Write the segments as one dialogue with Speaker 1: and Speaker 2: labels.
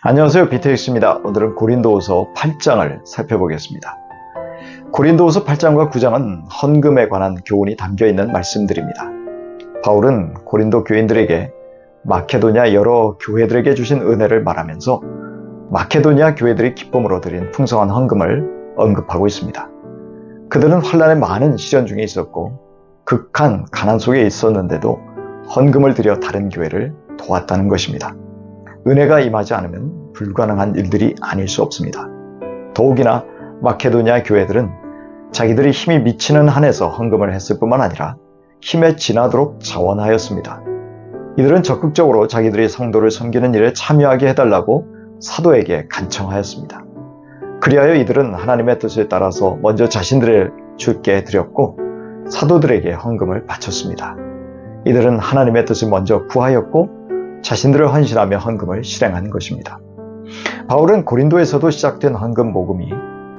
Speaker 1: 안녕하세요. 비테익스입니다. 오늘은 고린도후서 8장을 살펴보겠습니다. 고린도후서 8장과 9장은 헌금에 관한 교훈이 담겨있는 말씀들입니다. 바울은 고린도 교인들에게 마케도냐 여러 교회들에게 주신 은혜를 말하면서 마케도냐 교회들이 기쁨으로 드린 풍성한 헌금을 언급하고 있습니다. 그들은 환난의 많은 시련 중에 있었고 극한 가난 속에 있었는데도 헌금을 들여 다른 교회를 도왔다는 것입니다. 은혜가 임하지 않으면 불가능한 일들이 아닐 수 없습니다. 더욱이나 마케도냐 교회들은 자기들이 힘이 미치는 한에서 헌금을 했을 뿐만 아니라 힘에 지나도록 자원하였습니다. 이들은 적극적으로 자기들이 성도를 섬기는 일에 참여하게 해달라고 사도에게 간청하였습니다. 그리하여 이들은 하나님의 뜻에 따라서 먼저 자신들을 주께 드렸고 사도들에게 헌금을 바쳤습니다. 이들은 하나님의 뜻을 먼저 구하였고 자신들을 헌신하며 헌금을 실행한 것입니다. 바울은 고린도에서도 시작된 헌금 모금이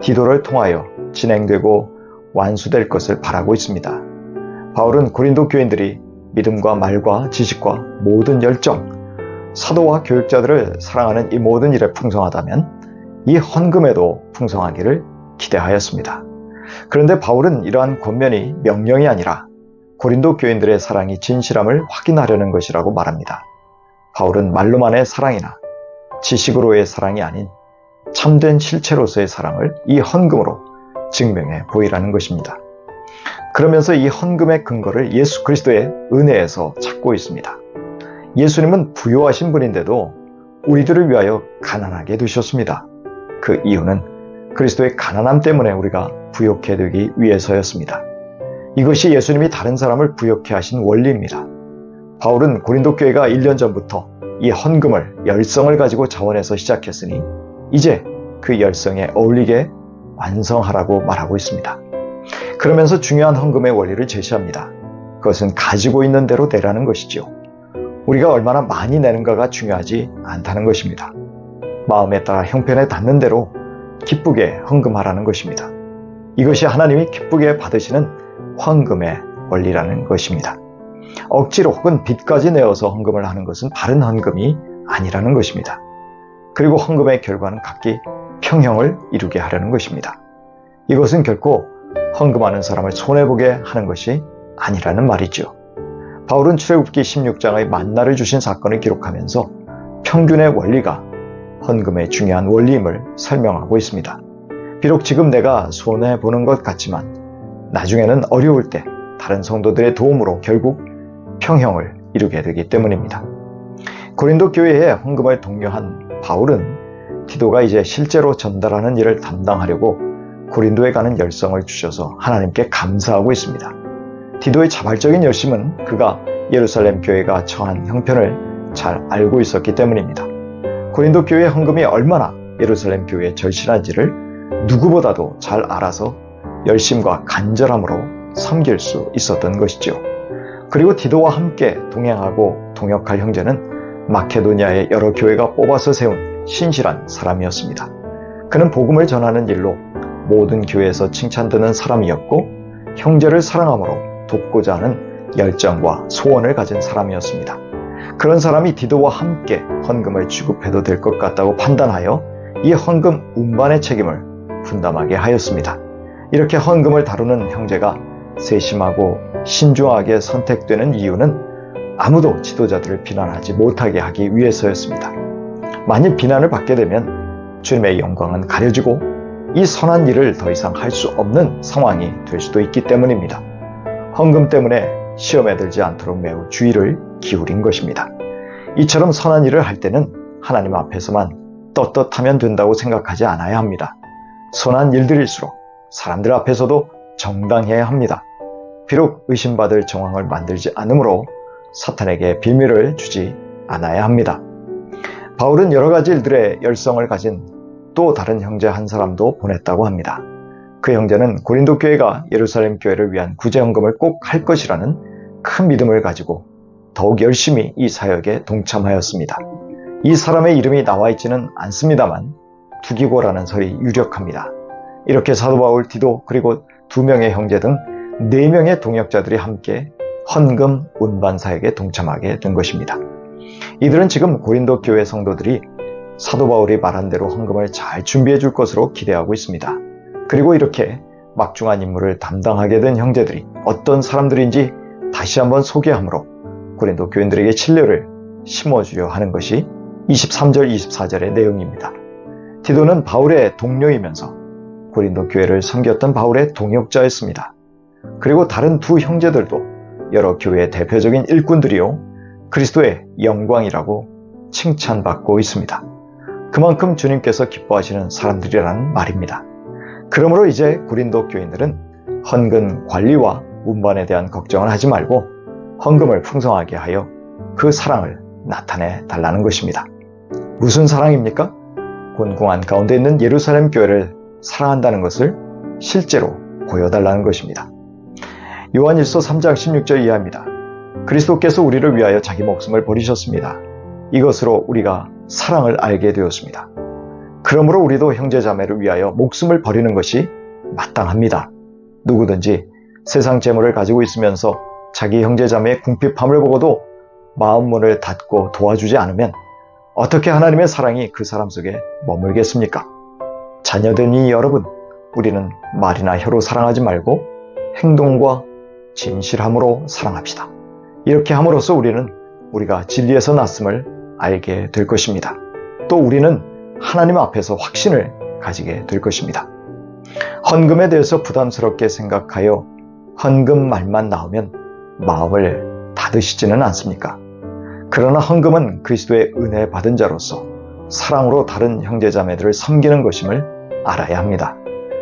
Speaker 1: 디도를 통하여 진행되고 완수될 것을 바라고 있습니다. 바울은 고린도 교인들이 믿음과 말과 지식과 모든 열정, 사도와 교육자들을 사랑하는 이 모든 일에 풍성하다면 이 헌금에도 풍성하기를 기대하였습니다. 그런데 바울은 이러한 권면이 명령이 아니라 고린도 교인들의 사랑이 진실함을 확인하려는 것이라고 말합니다. 바울은 말로만의 사랑이나 지식으로의 사랑이 아닌 참된 실체로서의 사랑을 이 헌금으로 증명해 보이라는 것입니다. 그러면서 이 헌금의 근거를 예수 그리스도의 은혜에서 찾고 있습니다. 예수님은 부유하신 분인데도 우리들을 위하여 가난하게 되셨습니다. 그 이유는 그리스도의 가난함 때문에 우리가 부욕해 되기 위해서였습니다. 이것이 예수님이 다른 사람을 부욕해 하신 원리입니다. 바울은 고린도 교회가 1년 전부터 이 헌금을 열성을 가지고 자원해서 시작했으니 이제 그 열성에 어울리게 완성하라고 말하고 있습니다. 그러면서 중요한 헌금의 원리를 제시합니다. 그것은 가지고 있는 대로 내라는 것이지요. 우리가 얼마나 많이 내는가가 중요하지 않다는 것입니다. 마음에 따라 형편에 닿는 대로 기쁘게 헌금하라는 것입니다. 이것이 하나님이 기쁘게 받으시는 헌금의 원리라는 것입니다. 억지로 혹은 빚까지 내어서 헌금을 하는 것은 바른 헌금이 아니라는 것입니다. 그리고 헌금의 결과는 각기 평형을 이루게 하려는 것입니다. 이것은 결코 헌금하는 사람을 손해보게 하는 것이 아니라는 말이죠. 바울은 출애굽기 16장의 만나를 주신 사건을 기록하면서 평균의 원리가 헌금의 중요한 원리임을 설명하고 있습니다. 비록 지금 내가 손해보는 것 같지만 나중에는 어려울 때 다른 성도들의 도움으로 결국 평형을 이루게 되기 때문입니다. 고린도 교회에 헌금을 독려한 바울은 디도가 이제 실제로 전달하는 일을 담당하려고 고린도에 가는 열성을 주셔서 하나님께 감사하고 있습니다. 디도의 자발적인 열심은 그가 예루살렘 교회가 처한 형편을 잘 알고 있었기 때문입니다. 고린도 교회의 헌금이 얼마나 예루살렘 교회에 절실한지를 누구보다도 잘 알아서 열심과 간절함으로 섬길 수 있었던 것이죠. 그리고 디도와 함께 동행하고 동역할 형제는 마케도니아의 여러 교회가 뽑아서 세운 신실한 사람이었습니다. 그는 복음을 전하는 일로 모든 교회에서 칭찬되는 사람이었고 형제를 사랑함으로 돕고자 하는 열정과 소원을 가진 사람이었습니다. 그런 사람이 디도와 함께 헌금을 지급해도 될 것 같다고 판단하여 이 헌금 운반의 책임을 분담하게 하였습니다. 이렇게 헌금을 다루는 형제가 세심하고 신중하게 선택되는 이유는 아무도 지도자들을 비난하지 못하게 하기 위해서였습니다. 만일 비난을 받게 되면 주님의 영광은 가려지고 이 선한 일을 더 이상 할 수 없는 상황이 될 수도 있기 때문입니다. 헌금 때문에 시험에 들지 않도록 매우 주의를 기울인 것입니다. 이처럼 선한 일을 할 때는 하나님 앞에서만 떳떳하면 된다고 생각하지 않아야 합니다. 선한 일들일수록 사람들 앞에서도 정당해야 합니다. 비록 의심받을 정황을 만들지 않으므로 사탄에게 비밀을 주지 않아야 합니다. 바울은 여러 가지 일들의 열성을 가진 또 다른 형제 한 사람도 보냈다고 합니다. 그 형제는 고린도 교회가 예루살렘 교회를 위한 구제헌금을 꼭 할 것이라는 큰 믿음을 가지고 더욱 열심히 이 사역에 동참하였습니다. 이 사람의 이름이 나와 있지는 않습니다만 두기고라는 설이 유력합니다. 이렇게 사도 바울, 디도 그리고 2명의 형제 등 4명의 동역자들이 함께 헌금 운반 사역에 동참하게 된 것입니다. 이들은 지금 고린도 교회 성도들이 사도 바울이 말한 대로 헌금을 잘 준비해 줄 것으로 기대하고 있습니다. 그리고 이렇게 막중한 임무를 담당하게 된 형제들이 어떤 사람들인지 다시 한번 소개함으로 고린도 교인들에게 진료를 심어주려 하는 것이 23절, 24절의 내용입니다. 디도는 바울의 동료이면서 고린도 교회를 섬겼던 바울의 동역자였습니다. 그리고 다른 두 형제들도 여러 교회의 대표적인 일꾼들이요, 그리스도의 영광이라고 칭찬받고 있습니다. 그만큼 주님께서 기뻐하시는 사람들이라는 말입니다. 그러므로 이제 고린도 교인들은 헌금 관리와 운반에 대한 걱정을 하지 말고 헌금을 풍성하게 하여 그 사랑을 나타내 달라는 것입니다. 무슨 사랑입니까? 곤궁한 가운데 있는 예루살렘 교회를 사랑한다는 것을 실제로 보여달라는 것입니다. 요한일서 3장 16절 이하입니다. 그리스도께서 우리를 위하여 자기 목숨을 버리셨습니다. 이것으로 우리가 사랑을 알게 되었습니다. 그러므로 우리도 형제자매를 위하여 목숨을 버리는 것이 마땅합니다. 누구든지 세상 재물을 가지고 있으면서 자기 형제자매의 궁핍함을 보고도 마음 문을 닫고 도와주지 않으면 어떻게 하나님의 사랑이 그 사람 속에 머물겠습니까? 자녀된 이 여러분, 우리는 말이나 혀로 사랑하지 말고 행동과 진실함으로 사랑합시다. 이렇게 함으로써 우리는 우리가 진리에서 났음을 알게 될 것입니다. 또 우리는 하나님 앞에서 확신을 가지게 될 것입니다. 헌금에 대해서 부담스럽게 생각하여 헌금 말만 나오면 마음을 닫으시지는 않습니까? 그러나 헌금은 그리스도의 은혜 받은 자로서 사랑으로 다른 형제자매들을 섬기는 것임을 알아야 합니다.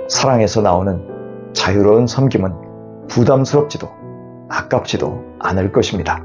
Speaker 1: 사랑에서 나오는 자유로운 섬김은 부담스럽지도 아깝지도 않을 것입니다.